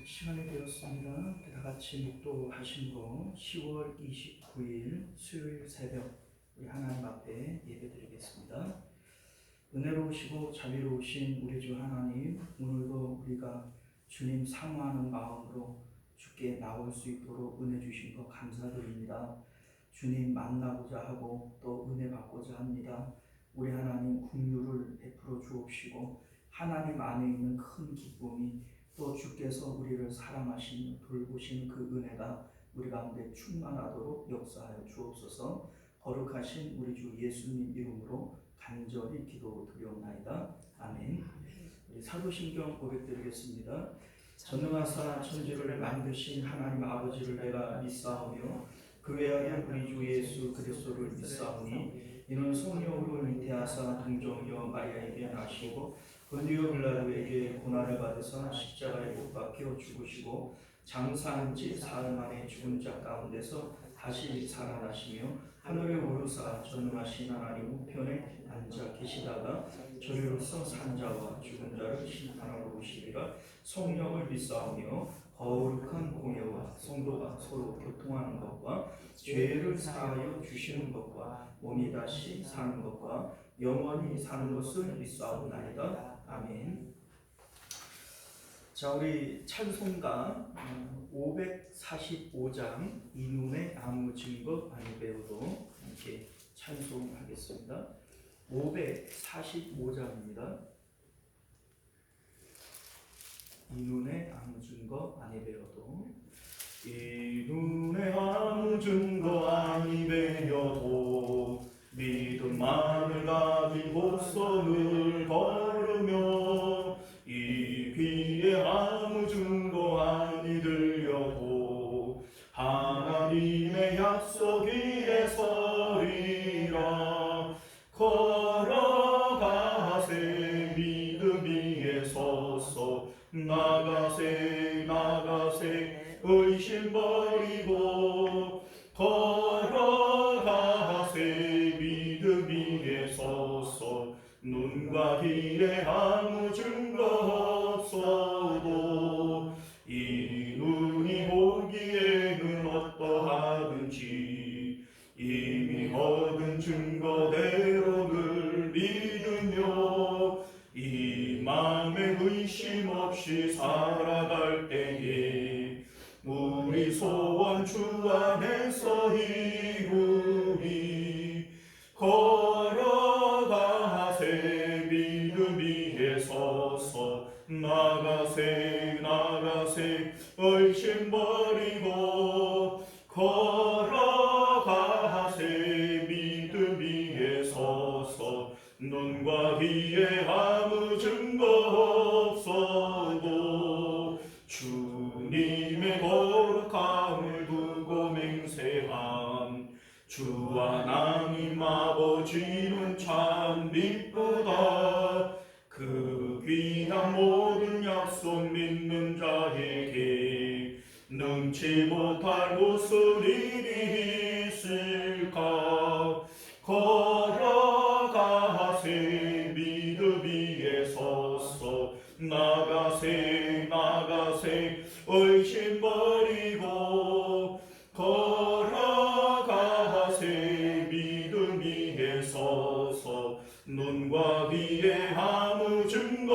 시간이 되었습니다. 다 같이 묵도하심으로 10월 29일 수요일 새벽 우리 하나님 앞에 예배드리겠습니다. 은혜로우시고 자비로우신 우리 주 하나님, 오늘도 우리가 주님 사모하는 마음으로 주께 나올 수 있도록 은혜 주신 것 감사드립니다. 주님 만나고자 하고 또 은혜 받고자 합니다. 우리 하나님 긍휼을 베풀어 주옵시고 하나님 안에 있는 큰 기쁨이 또 주께서 우리를 사랑하시며 돌보시는 그 은혜가 우리 가운데 충만하도록 역사하여 주옵소서. 거룩하신 우리 주 예수님 이름으로 간절히 기도드리옵나이다. 아멘. 우리 사도신경 고백드리겠습니다. 전능하사 천지를 만드신 하나님 아버지를 내가 믿사오며 그 외아들 우리 주 예수 그리스도를 믿사오니 이는 성령으로 잉태하사 동정녀 마리아에게 나시고 본디오 빌라도에게 고난을 받으사 십자가에 못 박혀 죽으시고 장사한 지 사흘 만에 죽은 자 가운데서 다시 살아나시며 하늘에 오르사 전능하신 하나님 우편에 앉아 계시다가 저리로서 산 자와 죽은 자를 심판하러 오시리라. 성령을 믿사오며 거룩한 공예와 성도가 서로 교통하는 것과 죄를 사하여 주시는 것과 몸이 다시 사는 것과 영원히 사는 것을 믿사오나이다. 아멘. 자, 우리 찬송가 545장 이 눈에 아무 증거 아니 배우도 함께 찬송하겠습니다. 545장입니다. 이 눈에 아무 증거 아니 배워도 이 눈에 아무 증거 아니 배워도 믿음만을 가진 곡선을 걸으며 이 귀에 아무 증거 아니 들려도 하나님의 약속 위에 서리라. 걸어가세 믿음 위에 서서 나가세 나가세 의심 버리고 걸어가세 믿음 위에 서서 눈과 귀에 아무 증거 없어도 이 눈이 보기에는 어떠하든지 이미 얻은 증거대로를 믿으며 이 맘에 의심 없이 살아갈 때에 우리 소원 주 안에서 이루리. 걸어가세 믿음 위에 서서 나가세 나가세 의심 버리고 걸어가세 믿음 위에 서서 눈과 귀에 아무 증거 없어도 주님의 거룩함을 두고 맹세한 주 하나님 아버지는 참 미쁘다. 그 귀한 모든 약속 믿는 자에게 능치 못할 무슨 일이 있을까. 걸어가세 믿음 위에 서서 나가세 나가세 의심 버리고 걸어가세 믿음 위에 서서 눈과 귀에 아무 증거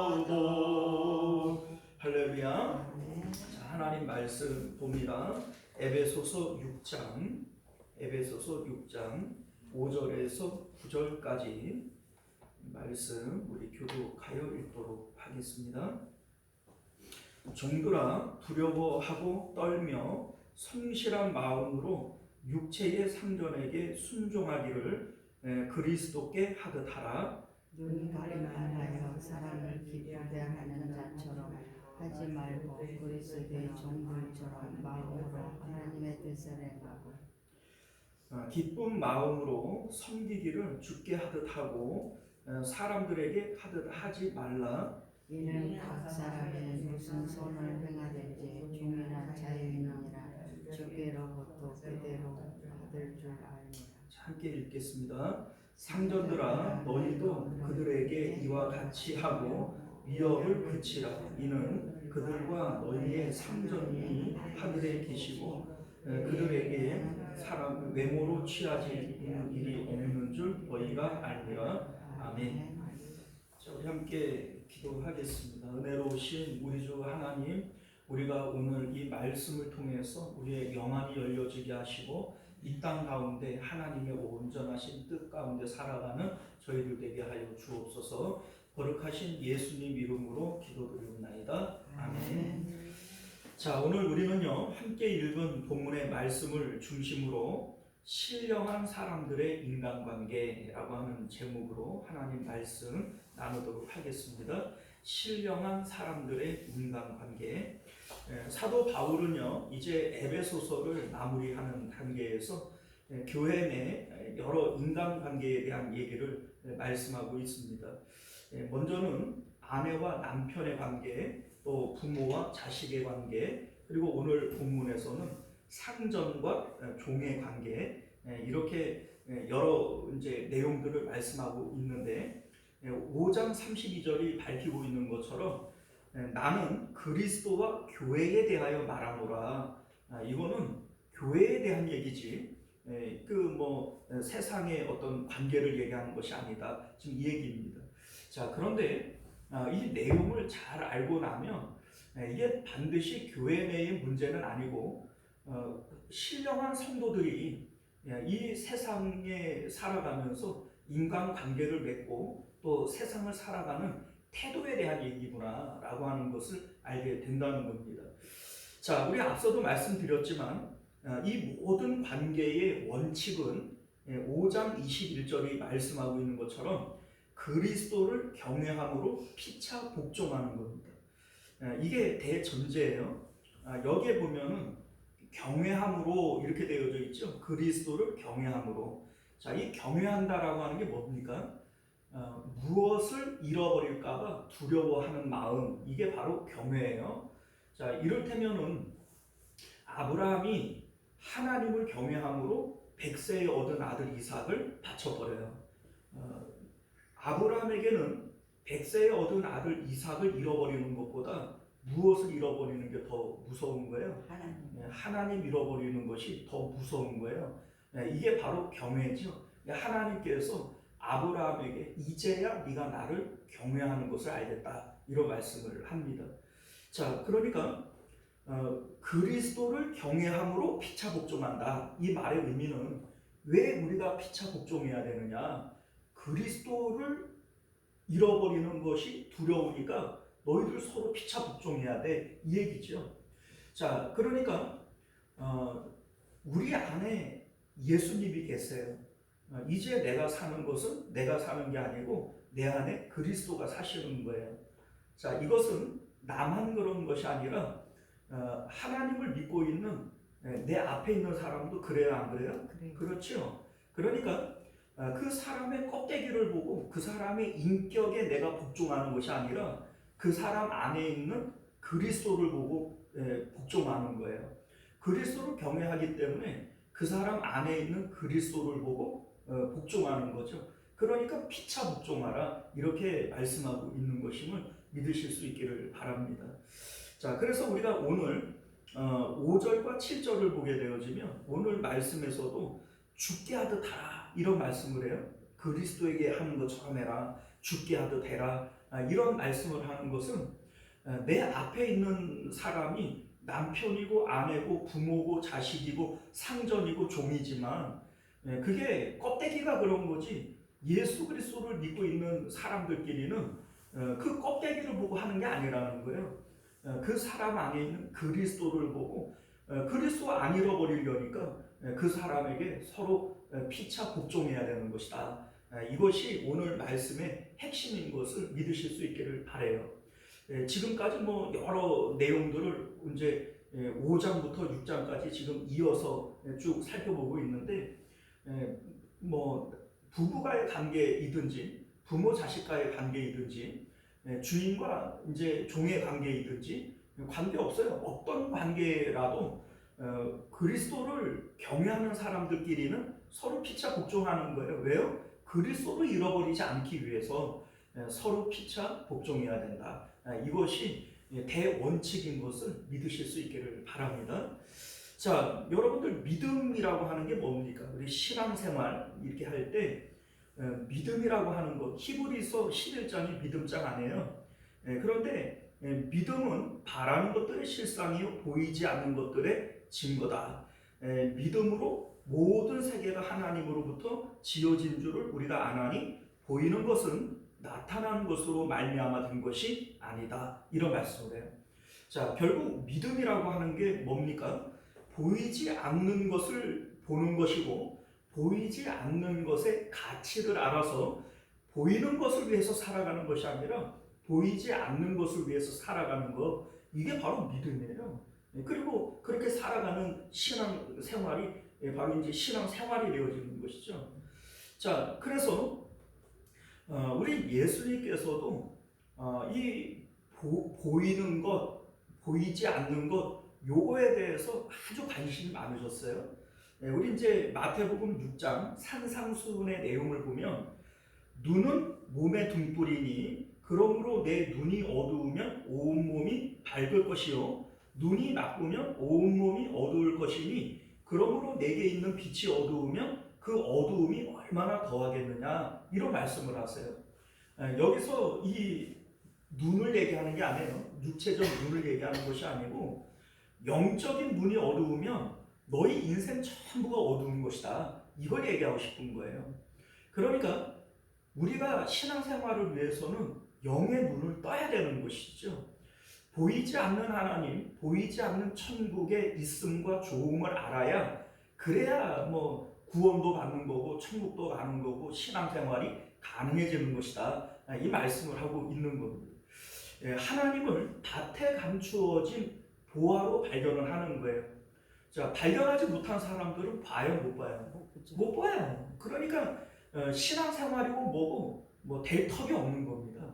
없어도. 할렐루야. 자, 하나님 말씀 봅니다. 에베소서 6장 5절에서 9절까지 말씀 우리 교독하여 읽도록 하겠습니다. 종들아 두려워하고 떨며 성실한 마음으로 육체의 상전에게 순종하기를 그리스도께 하듯 하라. 눈이 가리만하여 사람을 기쁘게 하는 자처럼 하지 말고 그리스도의 종들처럼 마음으로 하나님의 뜻을 행하고 기쁜 마음으로 섬기기를 주께 하듯 하고 사람들에게 하듯 하지 말라. 이는 각 사람이 무슨 선을 행하든지 종이나 자유인이라 주께로부터 그대로 받을 줄 알미라. 함께 읽겠습니다. 상전들아 너희도 그들에게 이와 같이 하고 위협을 그치라. 이는 그들과 너희의 상전이 하늘에 계시고 그들에게 사람 외모로 취하지 일이 없는 줄 너희가 알리라. 아멘. 자, 우리 함께 기도하겠습니다. 은혜로우신 우리 주 하나님, 우리가 오늘 이 말씀을 통해서 우리의 영안이 열려지게 하시고 이 땅 가운데 하나님의 온전하신 뜻 가운데 살아가는 저희들 되게 하여 주옵소서. 거룩하신 예수님 이름으로 기도드리옵나이다. 아멘. 자, 오늘 우리는요 함께 읽은 본문의 말씀을 중심으로 신령한 사람들의 인간관계라고 하는 제목으로 하나님 말씀 나누도록 하겠습니다. 신령한 사람들의 인간관계. 사도 바울은요 이제 에베소서를 마무리하는 단계에서 교회 내 여러 인간관계에 대한 얘기를 말씀하고 있습니다. 먼저는 아내와 남편의 관계, 또 부모와 자식의 관계, 그리고 오늘 본문에서는 상전과 종의 관계, 이렇게 여러 이제 내용들을 말씀하고 있는데 5장 32절이 밝히고 있는 것처럼 나는 그리스도와 교회에 대하여 말하노라. 이거는 교회에 대한 얘기지 세상의 어떤 관계를 얘기하는 것이 아니다. 지금 이 얘기입니다. 자, 그런데 이 내용을 잘 알고 나면 이게 반드시 교회 내의 문제는 아니고 신령한 성도들이 이 세상에 살아가면서 인간관계를 맺고 또 세상을 살아가는 태도에 대한 얘기구나 라고 하는 것을 알게 된다는 겁니다. 자, 우리 앞서도 말씀드렸지만 이 모든 관계의 원칙은 5장 21절이 말씀하고 있는 것처럼 그리스도를 경외함으로 피차 복종하는 겁니다. 이게 대전제예요. 여기에 보면은 경외함으로 이렇게 되어져 있죠. 그리스도를 경외함으로. 자, 이 경외한다라고 하는 게 뭡니까? 무엇을 잃어버릴까봐 두려워하는 마음, 이게 바로 경외예요. 자, 이를테면은 아브라함이 하나님을 경외함으로 100세에 얻은 아들 이삭을 바쳐버려요. 아브라함에게는 100세에 얻은 아들 이삭을 잃어버리는 것보다 무엇을 잃어버리는 게 더 무서운 거예요? 하나님 잃어버리는 것이 더 무서운 거예요. 이게 바로 경외죠. 하나님께서 아브라함에게 이제야 네가 나를 경외하는 것을 알겠다, 이런 말씀을 합니다. 자, 그러니까 그리스도를 경외함으로 피차 복종한다. 이 말의 의미는 왜 우리가 피차 복종해야 되느냐? 그리스도를 잃어버리는 것이 두려우니까 너희들 서로 피차 복종해야 돼, 이 얘기죠. 자, 그러니까 우리 안에 예수님이 계세요. 이제 내가 사는 것은 내가 사는 게 아니고 내 안에 그리스도가 사시는 거예요. 자, 이것은 나만 그런 것이 아니라 하나님을 믿고 있는 내 앞에 있는 사람도 그래요, 안 그래요? 그래. 그렇죠. 그러니까 그 사람의 껍데기를 보고 그 사람의 인격에 내가 복종하는 것이 아니라 그 사람 안에 있는 그리스도를 보고 복종하는 거예요. 그리스도를 경외하기 때문에 그 사람 안에 있는 그리스도를 보고 복종하는 거죠. 그러니까 피차 복종하라, 이렇게 말씀하고 있는 것임을 믿으실 수 있기를 바랍니다. 자, 그래서 우리가 오늘 5절과 7절을 보게 되어지면 오늘 말씀에서도 죽게 하듯 하라, 이런 말씀을 해요. 그리스도에게 하는 것처럼 해라, 죽게 하듯 해라, 이런 말씀을 하는 것은 내 앞에 있는 사람이 남편이고 아내고 부모고 자식이고 상전이고 종이지만 그게 껍데기가 그런 거지, 예수 그리스도를 믿고 있는 사람들끼리는 그 껍데기를 보고 하는 게 아니라는 거예요. 그 사람 안에 있는 그리스도를 보고 그리스도 안 잃어버리려니까 그 사람에게 서로 피차 복종해야 되는 것이다. 이것이 오늘 말씀의 핵심인 것을 믿으실 수 있기를 바라요. 지금까지 여러 내용들을 이제 5장부터 6장까지 지금 이어서 쭉 살펴보고 있는데 부부와의 관계이든지 부모 자식과의 관계이든지 주인과 이제 종의 관계이든지 관계 없어요. 어떤 관계라도 그리스도를 경외하는 사람들끼리는 서로 피차 복종하는 거예요. 왜요? 그리스도를 잃어버리지 않기 위해서. 서로 피차 복종해야 된다. 이것이 대원칙인 것을 믿으실 수 있기를 바랍니다. 자, 여러분들 믿음이라고 하는 게 뭡니까? 우리 신앙생활 이렇게 할 때 믿음이라고 하는 것, 히브리서 11장이 믿음장 아니에요. 그런데 믿음은 바라는 것들의 실상이요 보이지 않는 것들의 증거다. 믿음으로 모든 세계가 하나님으로부터 지어진 줄을 우리가 아나니 보이는 것은 나타나는 것으로 말미암아 된 것이 아니다. 이런 말씀을 해요. 자, 결국 믿음이라고 하는 게 뭡니까? 보이지 않는 것을 보는 것이고 보이지 않는 것의 가치를 알아서 보이는 것을 위해서 살아가는 것이 아니라 보이지 않는 것을 위해서 살아가는 것, 이게 바로 믿음이에요. 그리고 그렇게 살아가는 신앙 생활이 바로 이제 신앙 생활이 되어지는 것이죠. 자, 그래서 우리 예수님께서도 이 보이는 것, 보이지 않는 것, 요거에 대해서 아주 관심이 많으셨어요. 우리 이제 마태복음 6장 산상수훈의 내용을 보면 눈은 몸의 등불이니 그러므로 내 눈이 어두우면 온 몸이 밝을 것이요 눈이 나쁘면 온 몸이 어두울 것이니 그러므로 내게 있는 빛이 어두우면 그 어두움이 얼마나 더하겠느냐 이런 말씀을 하세요. 여기서 이 눈을 얘기하는 게 아니에요. 육체적 눈을 얘기하는 것이 아니고 영적인 눈이 어두우면 너희 인생 전부가 어두운 것이다. 이걸 얘기하고 싶은 거예요. 그러니까 우리가 신앙생활을 위해서는 영의 눈을 떠야 되는 것이죠. 보이지 않는 하나님, 보이지 않는 천국의 있음과 조음을 알아야 그래야 뭐 구원도 받는 거고 천국도 가는 거고 신앙생활이 가능해지는 것이다. 이 말씀을 하고 있는 겁니다. 하나님을 밭에 감추어진 보화로 발견을 하는 거예요. 자, 발견하지 못한 사람들은 봐요, 못 봐요? 못 봐요. 그러니까 신앙생활이고 뭐고 뭐 될 턱이 없는 겁니다.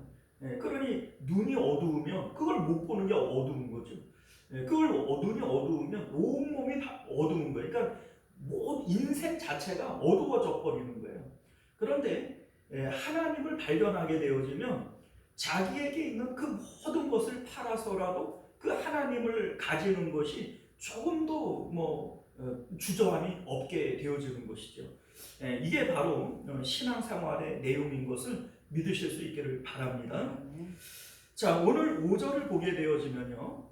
그러니 눈이 어두우면 그걸 못 보는 게 어두운 거죠. 그걸 눈이 어두우면 온몸이 다 어두운 거예요. 그러니까 뭐 인생 자체가 어두워져 버리는 거예요. 그런데 하나님을 발견하게 되어지면 자기에게 있는 그 모든 것을 팔아서라도 그 하나님을 가지는 것이 조금도 뭐 주저함이 없게 되어지는 것이죠. 이게 바로 신앙생활의 내용인 것을 믿으실 수 있기를 바랍니다. 자, 오늘 5절을 보게 되어지면요,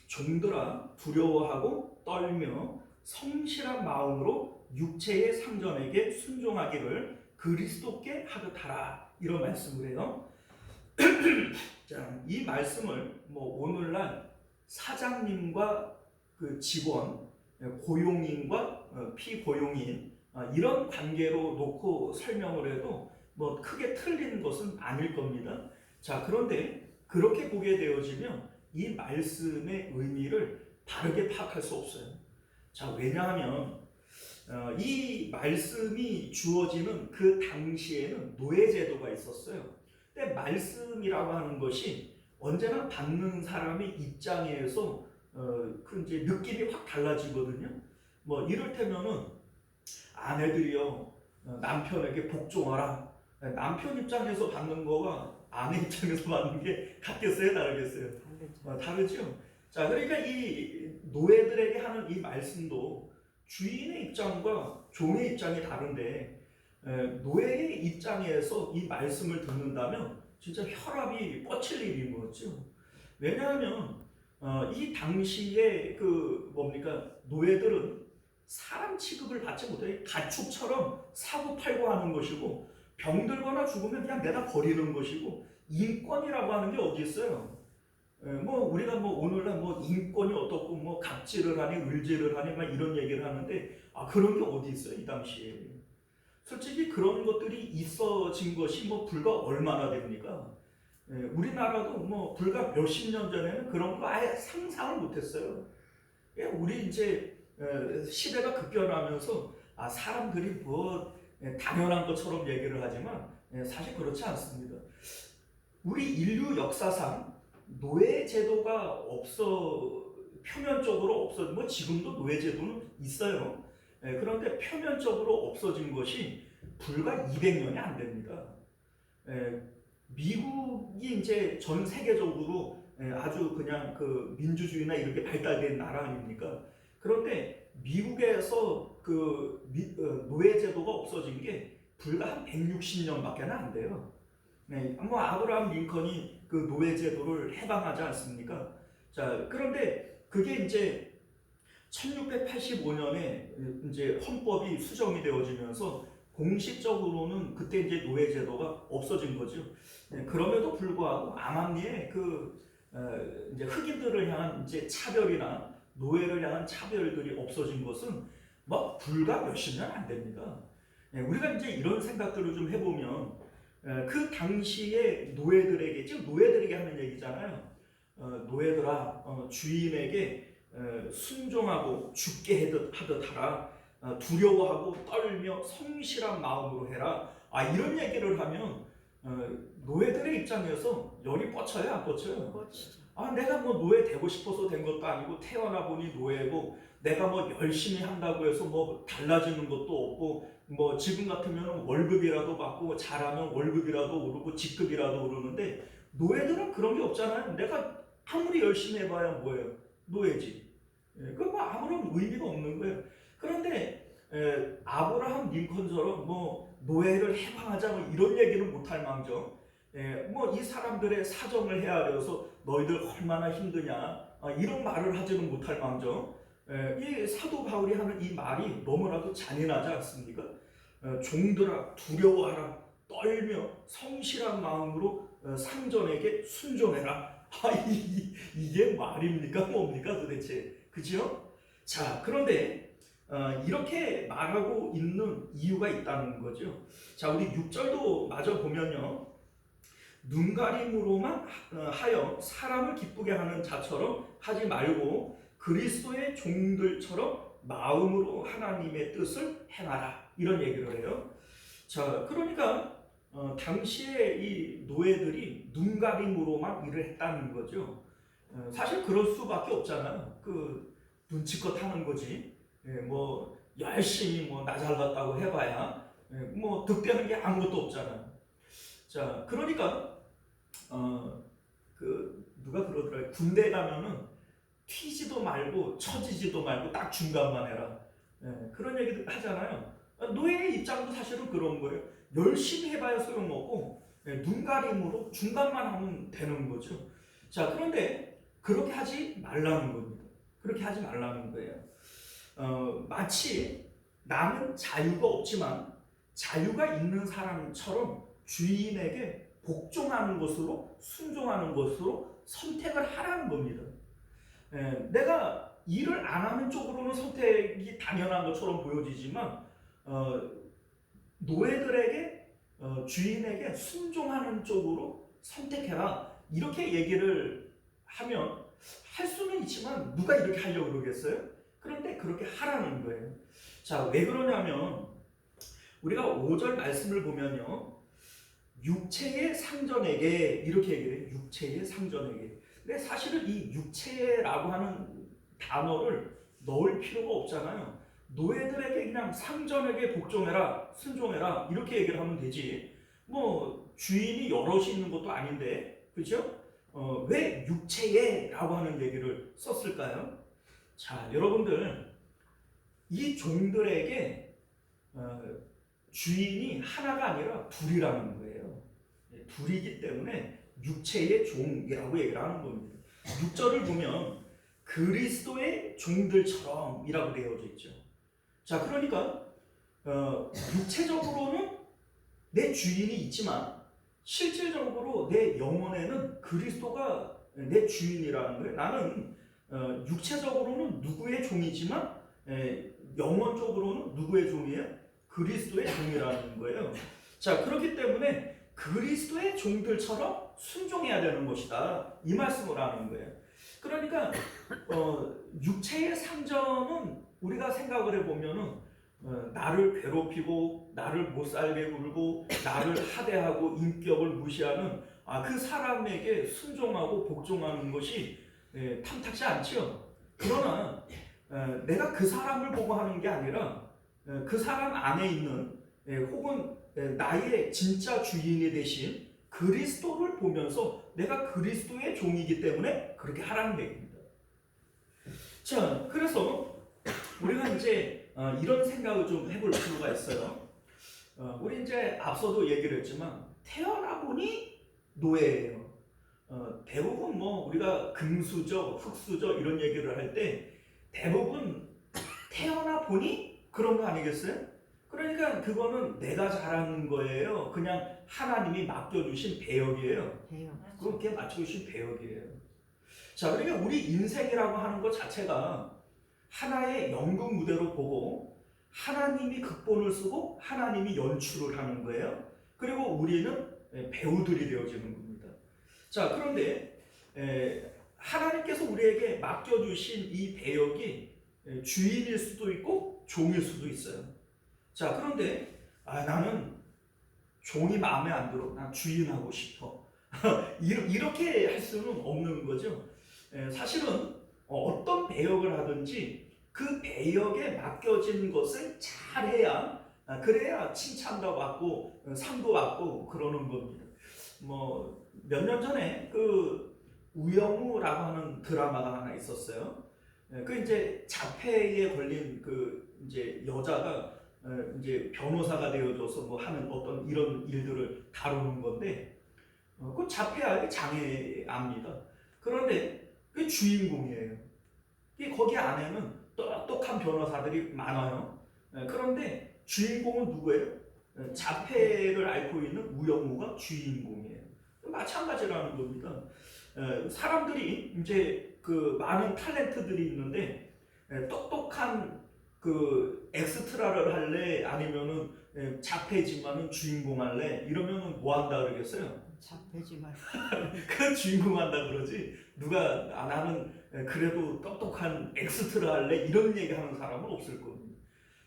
종들아 두려워하고 떨며 성실한 마음으로 육체의 상전에게 순종하기를 그리스도께 하듯하라 이런 말씀을 해요. 자, 이 말씀을 뭐 오늘날 사장님과 그 직원, 고용인과 피고용인 이런 관계로 놓고 설명을 해도 뭐 크게 틀린 것은 아닐 겁니다. 자, 그런데 그렇게 보게 되어지면 이 말씀의 의미를 바르게 파악할 수 없어요. 자, 왜냐하면 이 말씀이 주어지는 그 당시에는 노예제도가 있었어요. 근데 말씀이라고 하는 것이 언제나 받는 사람의 입장에서 그 이제 느낌이 확 달라지거든요. 뭐 이를테면은 아내들이요 남편에게 복종하라. 남편 입장에서 받는 거가 아내 입장에서 받는 게 같겠어요, 다르겠어요? 다르죠. 자, 그러니까 이 노예들에게 하는 이 말씀도 주인의 입장과 종의 입장이 다른데 노예의 입장에서 이 말씀을 듣는다면 진짜 혈압이 뻗칠 일인 거죠. 왜냐하면 이 당시에 그 뭡니까 노예들은 사람 취급을 받지 못해 가축처럼 사고 팔고 하는 것이고 병들거나 죽으면 그냥 내다 버리는 것이고 인권이라고 하는 게 어디 있어요? 뭐 우리가 뭐 오늘날 뭐 인권이 어떻고 뭐 갑질을 하니 을질을 하니 막 이런 얘기를 하는데 그런 게 어디 있어요 이 당시에? 솔직히 그런 것들이 있어진 것이 뭐 불과 얼마나 됩니까? 우리나라도 뭐 불과 몇십 년 전에는 그런 거 아예 상상을 못했어요. 우리 이제 시대가 급변하면서 사람들이 뭐 당연한 것처럼 얘기를 하지만 사실 그렇지 않습니다. 우리 인류 역사상 노예 제도가 표면적으로 없어진 뭐 지금도 노예 제도는 있어요. 그런데 표면적으로 없어진 것이 불과 200년이 안 됩니다. 미국이 이제 전 세계적으로 아주 그냥 그 민주주의나 이렇게 발달된 나라 아닙니까? 그런데 미국에서 노예제도가 없어진 게 불과 한 160년밖에 안 돼요. 네, 뭐 아브라함 링컨이 그 노예제도를 해방하지 않습니까? 자, 그런데 그게 이제 1685년에 이제 헌법이 수정이 되어지면서 공식적으로는 그때 이제 노예제도가 없어진 거죠. 네, 그럼에도 불구하고 암암리에 이제 흑인들을 향한 이제 차별이나 노예를 향한 차별들이 없어진 것은 뭐 불과 몇십 년 안 됩니다. 네, 우리가 이제 이런 생각들을 좀 해보면 그 당시에 노예들에게, 지금 노예들에게 하는 얘기잖아요. 노예들아, 주인에게 순종하고 죽게 하듯 하라. 두려워하고 떨며 성실한 마음으로 해라. 이런 얘기를 하면 노예들의 입장에서 열이 뻗쳐요, 안 뻗쳐요? 뻗치죠. 내가 뭐 노예 되고 싶어서 된 것도 아니고 태어나 보니 노예고, 내가 뭐 열심히 한다고 해서 뭐 달라지는 것도 없고, 뭐 지금 같으면 월급이라도 받고 잘하면 월급이라도 오르고 직급이라도 오르는데, 노예들은 그런 게 없잖아요. 내가 아무리 열심히 해봐야 뭐예요? 노예지. 그거 아무런 의미가 없는 거예요. 그런데 아브라함 링컨처럼 뭐 노예를 해방하자 뭐 이런 얘기는 못할 망정, 뭐 이 사람들의 사정을 헤아려서 너희들 얼마나 힘드냐 이런 말을 하지는 못할 망정, 이 사도 바울이 하는 이 말이 너무나도 잔인하지 않습니까? 종들아 두려워하라, 떨며 성실한 마음으로 상전에게 순종해라. 이게 말입니까? 뭡니까 도대체? 그죠? 자, 그런데 이렇게 말하고 있는 이유가 있다는 거죠. 자, 우리 6절도 마저 보면요. 눈가림으로만 하여 사람을 기쁘게 하는 자처럼 하지 말고 그리스도의 종들처럼 마음으로 하나님의 뜻을 행하라. 이런 얘기를 해요. 자, 그러니까 당시에 이 노예들이 눈가림으로만 일을 했다는 거죠. 사실 그럴 수밖에 없잖아요. 눈치껏 하는 거지. 뭐 열심히 뭐 나 잘났다고 해봐야 뭐 득되는 게 아무것도 없잖아요. 자, 그러니까 누가 그러더라고요. 군대 가면은 튀지도 말고 처지지도 말고 딱 중간만 해라. 그런 얘기도 하잖아요. 노예의 입장도 사실은 그런 거예요. 열심히 해봐야 소용없고 눈가림으로 중간만 하면 되는 거죠. 자, 그런데 그렇게 하지 말라는 겁니다. 그렇게 하지 말라는 거예요. 마치 나는 자유가 없지만 자유가 있는 사람처럼 주인에게 복종하는 것으로, 순종하는 것으로 선택을 하라는 겁니다. 내가 일을 안 하는 쪽으로는 선택이 당연한 것처럼 보여지지만 노예들에게 주인에게 순종하는 쪽으로 선택해라, 이렇게 얘기를 하면 할 수는 있지만 누가 이렇게 하려고 그러겠어요? 그런데 그렇게 하라는 거예요. 자, 왜 그러냐면 우리가 5절 말씀을 보면요, 육체의 상전에게 이렇게 얘기를 해요. 육체의 상전에게. 근데 사실은 이 육체라고 하는 단어를 넣을 필요가 없잖아요. 노예들에게 그냥 상전에게 복종해라, 순종해라 이렇게 얘기를 하면 되지. 뭐 주인이 여럿이 있는 것도 아닌데, 그렇죠? 왜 육체에라고 하는 얘기를 썼을까요? 자, 여러분들, 이 종들에게 주인이 하나가 아니라 둘이라는 거예요. 둘이기 때문에 육체의 종이라고 얘기를 하는 겁니다. 6절을 보면 그리스도의 종들처럼 이라고 되어져 있죠. 자, 그러니까 육체적으로는 내 주인이 있지만 실질적으로 내 영혼에는 그리스도가 내 주인이라는 거예요. 나는 육체적으로는 누구의 종이지만 영혼적으로는 누구의 종이에요? 그리스도의 종이라는 거예요. 자, 그렇기 때문에 그리스도의 종들처럼 순종해야 되는 것이다, 이 말씀을 하는 거예요. 그러니까 육체의 상전은 우리가 생각을 해보면은 나를 괴롭히고 나를 못살게 굴고 나를 하대하고 인격을 무시하는 그 사람에게 순종하고 복종하는 것이 탐탁지 않죠. 그러나 내가 그 사람을 보고 하는 게 아니라 그 사람 안에 있는 혹은 나의 진짜 주인이 되신 그리스도를 보면서 내가 그리스도의 종이기 때문에 그렇게 하라는 얘기입니다. 자, 그래서 우리가 이제 이런 생각을 좀 해볼 필요가 있어요. 우리 이제 앞서도 얘기를 했지만 태어나 보니 노예예요. 대부분 뭐 우리가 금수저, 흙수저 이런 얘기를 할 때 대부분 태어나 보니 그런 거 아니겠어요? 그러니까 그거는 내가 잘하는 거예요. 그냥 하나님이 맡겨주신 배역이에요. 해요. 그렇게 맡겨주신 배역이에요. 자, 그러니까 우리 인생이라고 하는 것 자체가 하나의 연극 무대로 보고 하나님이 극본을 쓰고 하나님이 연출을 하는 거예요. 그리고 우리는 배우들이 되어지는 겁니다. 자, 그런데 하나님께서 우리에게 맡겨주신 이 배역이 주인일 수도 있고 종일 수도 있어요. 자, 그런데 나는 종이 마음에 안 들어. 난 주인하고 싶어. 이렇게 할 수는 없는 거죠. 사실은 어떤 배역을 하든지 그 배역에 맡겨진 것을 잘해야 그래야 칭찬도 받고 상도 받고 그러는 겁니다. 뭐 몇 년 전에 그 우영우라고 하는 드라마가 하나 있었어요. 그 이제 자폐에 걸린 그 이제 여자가 이제 변호사가 되어줘서 뭐 하는 어떤 이런 일들을 다루는 건데 그 자폐아의 장애아입니다. 그런데 그 주인공이에요. 거기 안에는 똑똑한 변호사들이 많아요. 그런데 주인공은 누구예요? 자폐를 앓고 있는 우영우가 주인공이에요. 마찬가지라는 겁니다. 사람들이 이제 그 많은 탤런트들이 있는데 똑똑한 그 엑스트라를 할래 아니면은 자폐지만은 주인공 할래 이러면은 뭐 한다 그러겠어요? 잡히지만 그 주인공 한다 그러지 누가 나는 그래도 똑똑한 엑스트라 할래 이런 얘기하는 사람은 없을 겁니다.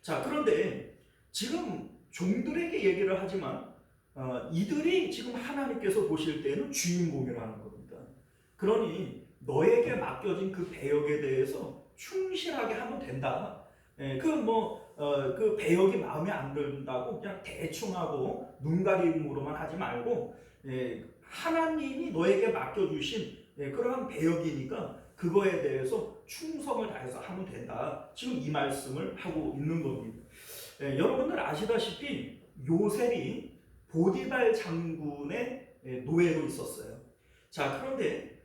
자, 그런데 지금 종들에게 얘기를 하지만 이들이 지금 하나님께서 보실 때는 주인공이라는 겁니다. 그러니 너에게 맡겨진 그 배역에 대해서 충실하게 하면 된다. 그 배역이 마음에 안 든다고 그냥 대충 하고 눈 가림으로만 하지 말고 하나님이 너에게 맡겨주신 그러한 배역이니까 그거에 대해서 충성을 다해서 하면 된다. 지금 이 말씀을 하고 있는 겁니다. 여러분들 아시다시피 요셉이 보디발 장군의 노예로 있었어요. 자, 그런데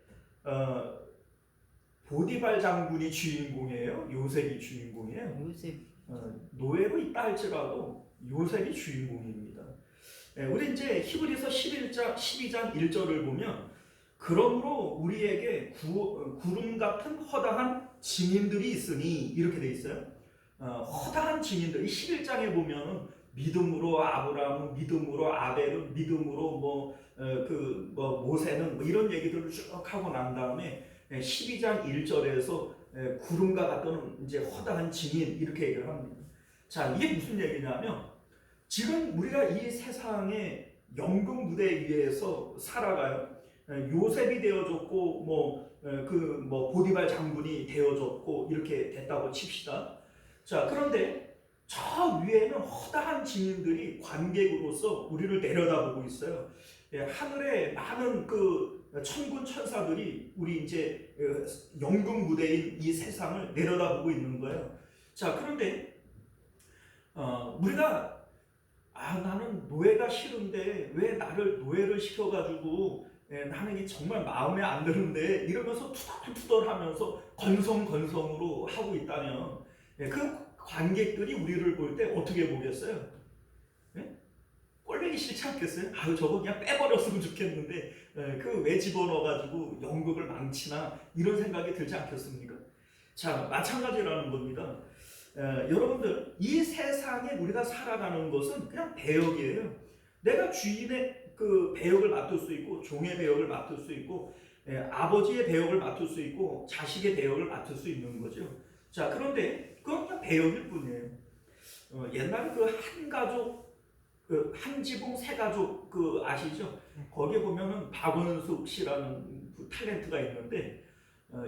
보디발 장군이 주인공이에요? 요셉이 주인공이에요? 요셉 노예로 있다 할지라도 요셉이 주인공입니다. 우리 이제 히브리서 12장 1절을 보면 그러므로 우리에게 구름 같은 허다한 증인들이 있으니 이렇게 돼 있어요. 허다한 증인들 11장에 보면은 믿음으로 아브라함은 믿음으로 아벨은 믿음으로 모세는 뭐 이런 얘기들을 쭉 하고 난 다음에 12장 1절에서 구름과 같은 이제 허다한 증인 이렇게 얘기를 합니다. 자, 이게 무슨 얘기냐면 지금 우리가 이 세상의 연극 무대 위에서 살아가요. 요셉이 되어졌고 보디발 장군이 되어졌고 이렇게 됐다고 칩시다. 자, 그런데 저 위에는 허다한 증인들이 관객으로서 우리를 내려다보고 있어요. 하늘에 많은 그 천군 천사들이 우리 이제 연극 무대인 이 세상을 내려다보고 있는 거예요. 자, 그런데 우리가 나는 노예가 싫은데 왜 나를 노예를 시켜가지고 나는 이게 정말 마음에 안 드는데 이러면서 투덜투덜하면서 건성건성으로 하고 있다면 그 관객들이 우리를 볼 때 어떻게 보겠어요? 꼴보기 싫지 않겠어요? 저거 그냥 빼버렸으면 좋겠는데 그 왜 집어넣어가지고 연극을 망치나 이런 생각이 들지 않겠습니까? 자, 마찬가지라는 겁니다. 여러분들 이 세상에 우리가 살아가는 것은 그냥 배역이에요. 내가 주인의 그 배역을 맡을 수 있고 종의 배역을 맡을 수 있고 아버지의 배역을 맡을 수 있고 자식의 배역을 맡을 수 있는 거죠. 자, 그런데 그건 그냥 배역일 뿐이에요. 옛날에 그 한가족 한 지붕 세 가족 아시죠? 거기에 보면은 박원숙 씨라는 그 탤런트가 있는데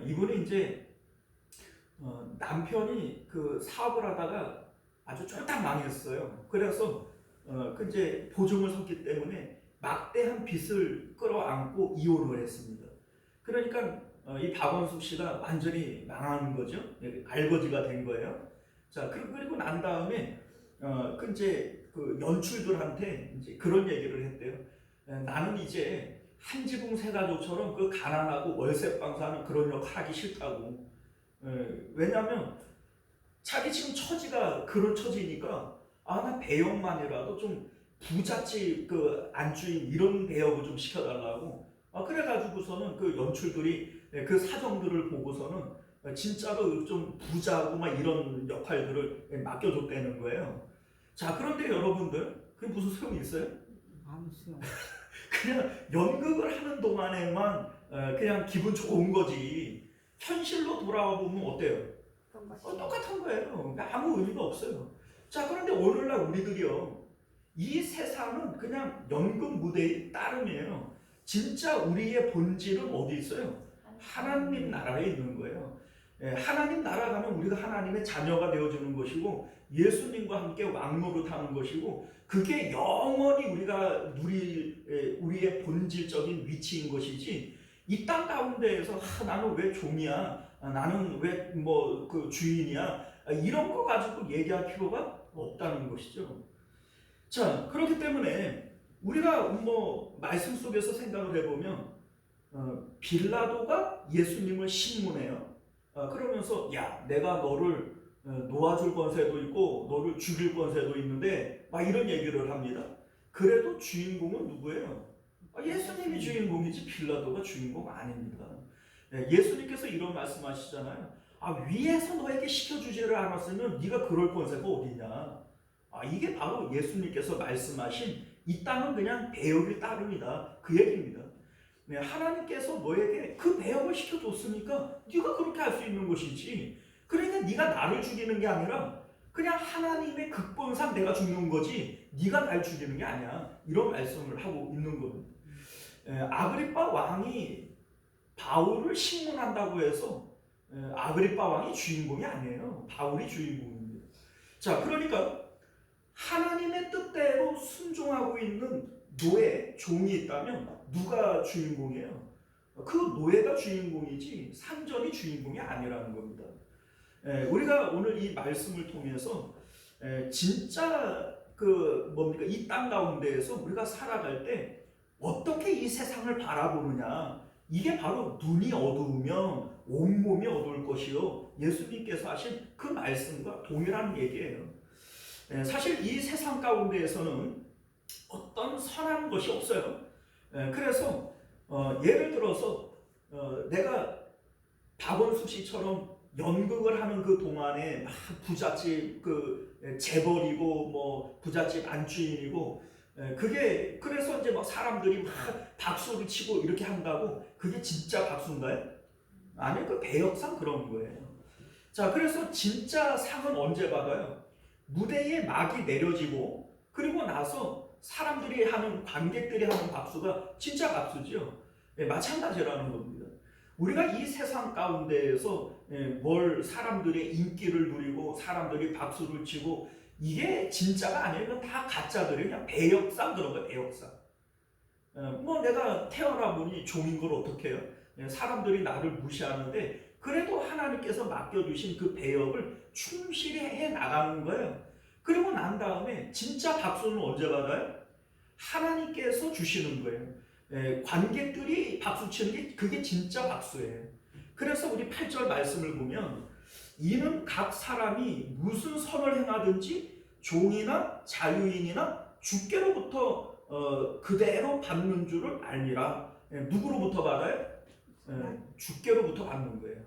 이분이 이제 남편이 그 사업을 하다가 아주 쫄딱 망했어요. 그래서 그 이제 보증을 섰기 때문에 막대한 빚을 끌어안고 이혼을 했습니다. 그러니까 이 박원숙 씨가 완전히 망한 거죠. 알거지가 된 거예요. 자, 그리고 난 다음에 그 이제 그 연출들한테 이제 그런 얘기를 했대요. 나는 이제 한지붕 세가족처럼 그 가난하고 월세방 사는 그런 역 하기 싫다고. 왜냐하면 자기 지금 처지가 그런 처지니까 나 배역만이라도 좀 부잣집 그 안주인 이런 배역을 좀 시켜달라고. 그래가지고서는 그 연출들이 그 사정들을 보고서는 진짜로 좀 부자고 막 이런 역할들을 맡겨줬다는 거예요. 자, 그런데 여러분들 그게 무슨 소용이 있어요? 아무 소용. 그냥 연극을 하는 동안에만 그냥 기분 좋은 거지. 현실로 돌아와 보면 어때요? 똑같은 거예요. 그러니까 아무 의미가 없어요. 자, 그런데 오늘날 우리들이요, 이 세상은 그냥 연극 무대의 따름이에요. 진짜 우리의 본질은 어디 있어요? 하나님 나라에 있는 거예요. 하나님 나라 가면 우리가 하나님의 자녀가 되어주는 것이고 예수님과 함께 왕노릇하는 것이고 그게 영원히 우리가 누릴 우리의 본질적인 위치인 것이지, 이 땅 가운데에서 나는 왜 종이야, 나는 왜 뭐 그 주인이야, 이런 거 가지고 얘기할 필요가 없다는 것이죠. 자, 그렇기 때문에 우리가 뭐 말씀 속에서 생각을 해보면 빌라도가 예수님을 신문해요. 그러면서 야, 내가 너를 놓아줄 권세도 있고 너를 죽일 권세도 있는데 막 이런 얘기를 합니다. 그래도 주인공은 누구예요? 예수님이 주인공이지 빌라도가 주인공 아닙니다. 예수님께서 이런 말씀하시잖아요. 위에서 너에게 시켜주지를 않았으면 네가 그럴 권세가 어디냐. 이게 바로 예수님께서 말씀하신 이 땅은 그냥 배역의 따름이다, 그 얘기입니다. 하나님께서 너에게 그 배역을 시켜줬으니까 네가 그렇게 할 수 있는 것이지. 그러니까 네가 나를 죽이는 게 아니라 그냥 하나님의 극본상 내가 죽는 거지 네가 날 죽이는 게 아니야. 이런 말씀을 하고 있는 겁니다. 아그리빠 왕이 바울을 신문한다고 해서 아그리빠 왕이 주인공이 아니에요. 바울이 주인공입니다. 자, 그러니까 하나님의 뜻대로 순종하고 있는 노예, 종이 있다면 누가 주인공이에요? 그 노예가 주인공이지 상전이 주인공이 아니라는 겁니다. 우리가 오늘 이 말씀을 통해서 진짜 그 뭡니까, 이 땅 가운데에서 우리가 살아갈 때 어떻게 이 세상을 바라보느냐, 이게 바로 눈이 어두우면 온몸이 어두울 것이요, 예수님께서 하신 그 말씀과 동일한 얘기예요. 사실 이 세상 가운데에서는 어떤 선한 것이 없어요. 그래서 예를 들어서 내가 박원숙 씨처럼 연극을 하는 그 동안에 막 부잣집 그 재벌이고 뭐 부잣집 안주인이고, 그게 그래서 이제 막 사람들이 막 박수를 치고 이렇게 한다고 그게 진짜 박수인가요? 아니요, 그 배역상 그런 거예요. 자, 그래서 진짜 상은 언제 받아요? 무대에 막이 내려지고 그리고 나서 사람들이 하는, 관객들이 하는 박수가 진짜 박수죠. 마찬가지라는 겁니다. 우리가 이 세상 가운데에서 뭘 사람들의 인기를 누리고 사람들이 박수를 치고 이게 진짜가 아니에요. 이건 다 가짜들이에요. 그냥 배역상 그런 거예요. 배역상. 뭐 내가 태어나 보니 종인 걸 어떻게 해요? 사람들이 나를 무시하는데 그래도 하나님께서 맡겨주신 그 배역을 충실히 해 나가는 거예요. 그리고 난 다음에 진짜 박수는 언제 받아요? 하나님께서 주시는 거예요. 관객들이 박수 치는 게 그게 진짜 박수예요. 그래서 우리 8절 말씀을 보면 이는 각 사람이 무슨 선을 행하든지 종이나 자유인이나 주께로부터 그대로 받는 줄을 알리라. 누구로부터 받아요? 주께로부터 받는 거예요.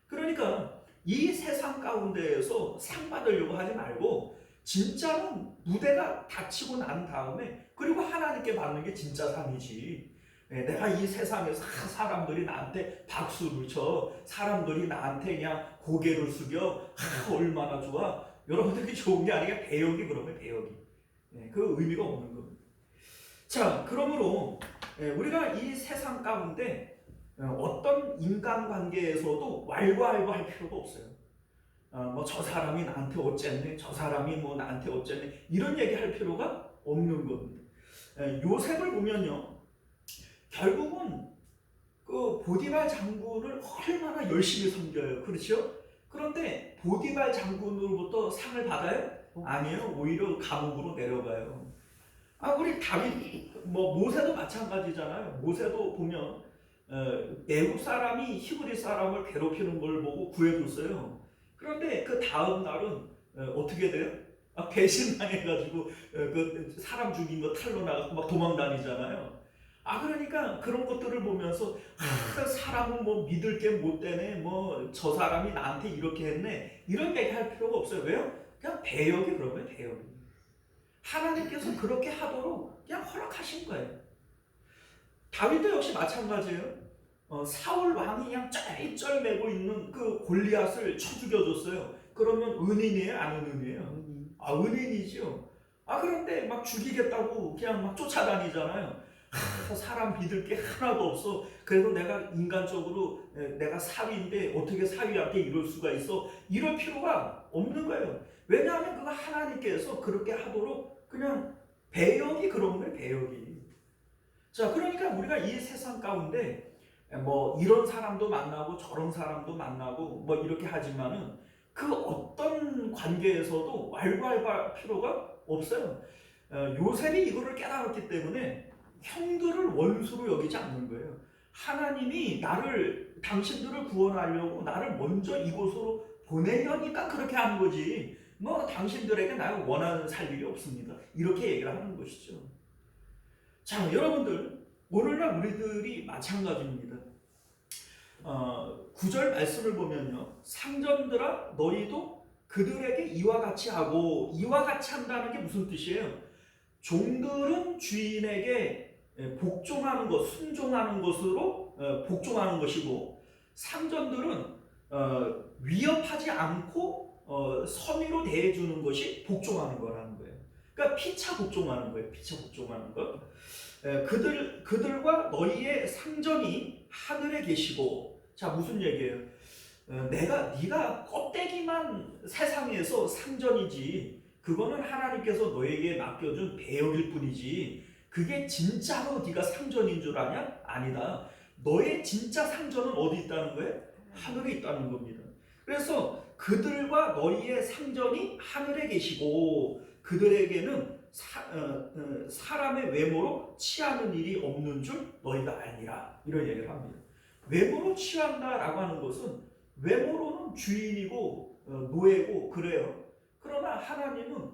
그러니까 이 세상 가운데에서 상 받으려고 하지 말고 진짜는 무대가 닫히고 난 다음에 그리고 하나님께 받는 게 진짜 상이지. 내가 이 세상에서 사람들이 나한테 박수를 쳐, 사람들이 나한테 그냥 고개를 숙여, 얼마나 좋아. 여러분들이 좋은 게 아니라 배역이, 그러면 배역이 그 의미가 없는 겁니다. 자, 그러므로 우리가 이 세상 가운데 어떤 인간관계에서도 왈가왈부할 필요가 없어요. 뭐 저 사람이 나한테 어쨌네, 저 사람이 뭐 나한테 어쨌네, 이런 얘기 할 필요가 없는 겁니다. 요셉을 보면요, 결국은 그 보디발 장군을 얼마나 열심히 섬겨요. 그렇죠? 그런데 보디발 장군으로부터 상을 받아요? 아니요. 오히려 감옥으로 내려가요. 우리 다윗, 모세도 마찬가지잖아요. 모세도 보면 애굽 사람이 히브리 사람을 괴롭히는 걸 보고 구해줬어요. 그런데 그 다음 날은 어떻게 돼요? 배신당해가지고 그 사람 죽인 거 탈로 나가고 막 도망 다니잖아요. 그러니까 그런 것들을 보면서 사람은 뭐 믿을 게 못 되네, 뭐 저 사람이 나한테 이렇게 했네, 이런 얘기할 필요가 없어요. 왜요? 그냥 배역이 그런 거예요. 배역이. 하나님께서 그렇게 하도록 그냥 허락하신 거예요. 다윗도 역시 마찬가지예요. 사울 왕이 그냥 쩔쩔매고 있는 그 골리앗을 쳐 죽여줬어요. 그러면 은인이에요? 안 은인이에요? 은인이죠. 그런데 막 죽이겠다고 그냥 막 쫓아다니잖아요. 사람 믿을 게 하나도 없어. 그래도 내가 인간적으로 내가 사위인데 어떻게 사위한테 이럴 수가 있어? 이럴 필요가 없는 거예요. 왜냐하면 그거 하나님께서 그렇게 하도록 그냥 배역이 그런 거예요. 배역이. 자, 그러니까 우리가 이 세상 가운데 뭐 이런 사람도 만나고 저런 사람도 만나고 뭐 이렇게 하지만은 그 어떤 관계에서도 왈가왈부할 필요가 없어요. 요셉이 이거를 깨달았기 때문에 형들을 원수로 여기지 않는 거예요. 하나님이 당신들을 구원하려고 나를 먼저 이곳으로 보내려니까 그렇게 하는 거지. 뭐 당신들에게 나를 원하는 살 일이 없습니다. 이렇게 얘기를 하는 것이죠. 자, 여러분들, 오늘날 우리들이 마찬가지입니다. 9절 말씀을 보면요, 상전들아 너희도 그들에게 이와 같이 하고, 이와 같이 한다는 게 무슨 뜻이에요? 종들은 주인에게 복종하는 것, 순종하는 것으로 복종하는 것이고, 상전들은 위협하지 않고 선의로 대해주는 것이 복종하는 거라는 거예요. 그러니까 피차 복종하는 거예요. 피차 복종하는 것. 그들과 너희의 상전이 하늘에 계시고, 자, 무슨 얘기예요? 네가 껍데기만 세상에서 상전이지, 그거는 하나님께서 너에게 맡겨준 배역일 뿐이지, 그게 진짜로 네가 상전인 줄 아냐? 아니다. 너의 진짜 상전은 어디 있다는 거예요? 하늘에 있다는 겁니다. 그래서 그들과 너희의 상전이 하늘에 계시고, 그들에게는 사람의 외모로 취하는 일이 없는 줄 너희가 알리라, 이런 얘기를 합니다. 외모로 취한다라고 하는 것은 외모로는 주인이고 노예고 그래요. 그러나 하나님은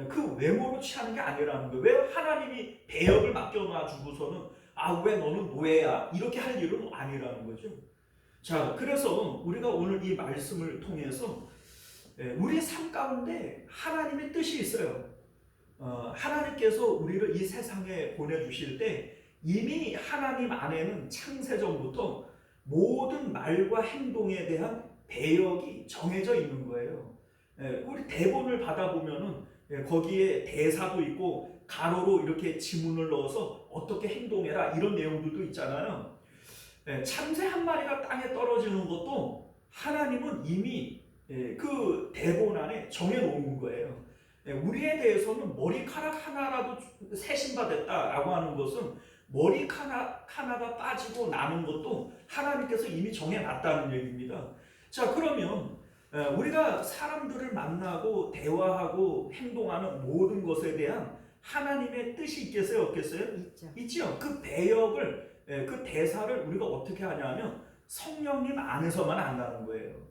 그 외모로 취하는 게 아니라는 거예요. 왜? 하나님이 배역을 맡겨놔 주고서는 왜 너는 노예야, 이렇게 할 일은 아니라는 거죠. 자, 그래서 우리가 오늘 이 말씀을 통해서 우리 삶 가운데 하나님의 뜻이 있어요. 하나님께서 우리를 이 세상에 보내주실 때 이미 하나님 안에는 창세전부터 모든 말과 행동에 대한 배역이 정해져 있는 거예요. 우리 대본을 받아보면은 거기에 대사도 있고 가로로 이렇게 지문을 넣어서 어떻게 행동해라, 이런 내용들도 있잖아요. 참새 한 마리가 땅에 떨어지는 것도 하나님은 이미 그 대본 안에 정해놓은 거예요. 우리에 대해서는 머리카락 하나라도 세신받았다라고 하는 것은 머리카락 하나가 빠지고 나는 것도 하나님께서 이미 정해놨다는 얘기입니다. 자, 그러면 우리가 사람들을 만나고 대화하고 행동하는 모든 것에 대한 하나님의 뜻이 있겠어요? 없겠어요? 있죠. 그 배역을, 그 대사를 우리가 어떻게 하냐면 성령님 안에서만 안다는 거예요.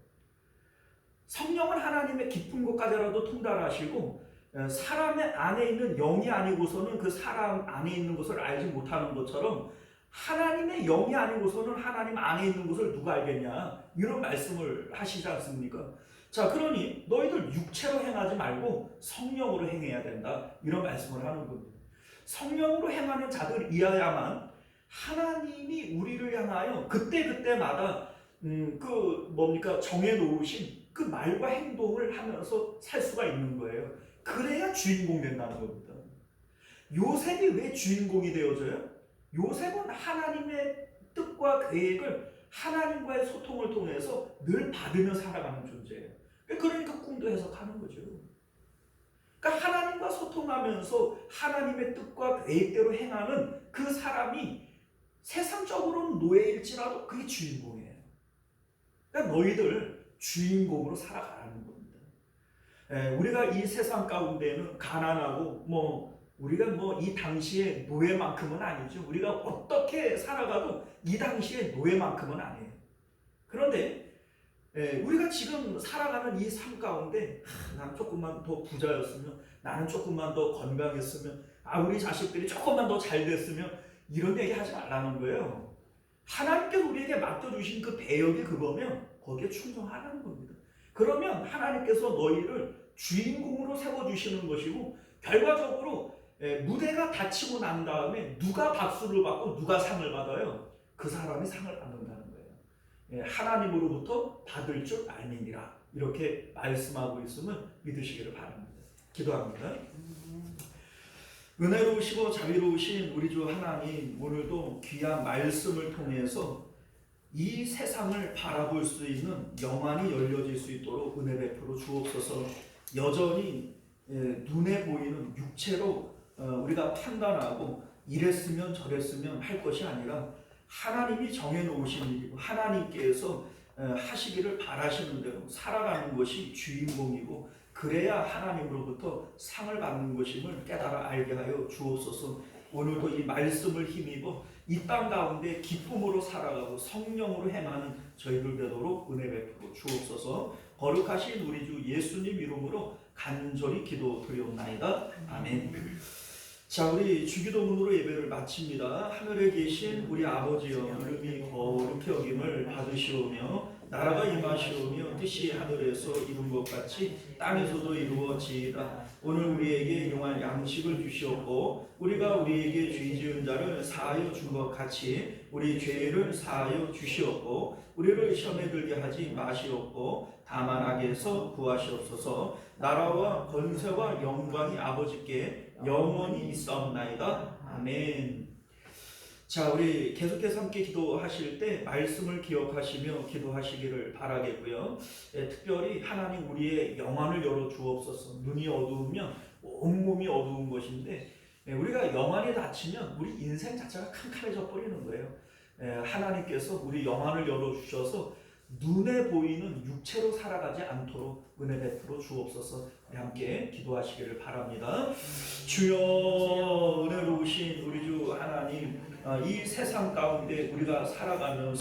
성령은 하나님의 깊은 곳까지라도 통달하시고 사람의 안에 있는 영이 아니고서는 그 사람 안에 있는 것을 알지 못하는 것처럼 하나님의 영이 아니고서는 하나님 안에 있는 것을 누가 알겠냐, 이런 말씀을 하시지 않습니까? 자, 그러니 너희들 육체로 행하지 말고 성령으로 행해야 된다, 이런 말씀을 하는 겁니다. 성령으로 행하는 자들이어야만 하나님이 우리를 향하여 그때그때마다 정해놓으신 그 말과 행동을 하면서 살 수가 있는 거예요. 그래야 주인공 된다는 겁니다. 요셉이 왜 주인공이 되어져요? 요셉은 하나님의 뜻과 계획을 하나님과의 소통을 통해서 늘 받으며 살아가는 존재예요. 그러니까 꿈도 해석하는 거죠. 그러니까 하나님과 소통하면서 하나님의 뜻과 계획대로 행하는 그 사람이 세상적으로는 노예일지라도 그게 주인공이에요. 그러니까 너희들 주인공으로 살아가라는 겁니다. 우리가 이 세상 가운데는 가난하고 우리가 이 당시의 노예만큼은 아니죠. 우리가 어떻게 살아가도 이 당시의 노예만큼은 아니에요. 그런데 우리가 지금 살아가는 이 삶 가운데 나는 조금만 더 부자였으면, 나는 조금만 더 건강했으면, 우리 자식들이 조금만 더 잘 됐으면, 이런 얘기 하지 말라는 거예요. 하나님께서 우리에게 맡겨주신 그 배역이 그거면 거기에 충성하라는 겁니다. 그러면 하나님께서 너희를 주인공으로 세워주시는 것이고, 결과적으로 무대가 닫히고 난 다음에 누가 박수를 받고 누가 상을 받아요? 그 사람이 상을 받는다는 거예요. 하나님으로부터 받을 줄 알미니라, 이렇게 말씀하고 있음을 믿으시기를 바랍니다. 기도합니다. 은혜로우시고 자비로우신 우리 주 하나님, 오늘도 귀한 말씀을 통해서 이 세상을 바라볼 수 있는 영안이 열려질 수 있도록 은혜 베풀어 주옵소서. 여전히 눈에 보이는 육체로 우리가 판단하고 이랬으면 저랬으면 할 것이 아니라 하나님이 정해놓으신 일이고 하나님께서 하시기를 바라시는 대로 살아가는 것이 주인공이고, 그래야 하나님으로부터 상을 받는 것임을 깨달아 알게 하여 주옵소서. 오늘도 이 말씀을 힘입어 이 땅 가운데 기쁨으로 살아가고 성령으로 행하는 저희들 되도록 은혜 베풀어 주옵소서. 거룩하신 우리 주 예수님 이름으로 간절히 기도드리옵나이다. 아멘. 자, 우리 주기도문으로 예배를 마칩니다. 하늘에 계신 우리 아버지여, 이름이 거룩히 여김을 받으시오며 나라가 임하시오며 뜻이 하늘에서 이룬 것 같이 땅에서도 이루어지이다. 오늘 우리에게 일용할 양식을 주시옵고, 우리가 우리에게 죄 지은 자를 사하여 준 것 같이 우리 죄를 사하여 주시옵고, 우리를 시험에 들게 하지 마시옵고 다만 악에서 구하시옵소서. 나라와 권세와 영광이 아버지께 영원히 있사옵나이다. 아멘. 자, 우리 계속해서 함께 기도하실 때 말씀을 기억하시며 기도하시기를 바라겠고요. 특별히 하나님 우리의 영안을 열어 주옵소서. 눈이 어두우면 온몸이 어두운 것인데, 우리가 영안이 닫히면 우리 인생 자체가 캄캄해져 버리는 거예요. 하나님께서 우리 영안을 열어 주셔서 눈에 보이는 육체로 살아가지 않도록 은혜 베풀어 주옵소서. 함께 기도하시기를 바랍니다. 주여, 은혜로우신 우리 주 하나님, 이 세상 가운데 우리가 살아가면서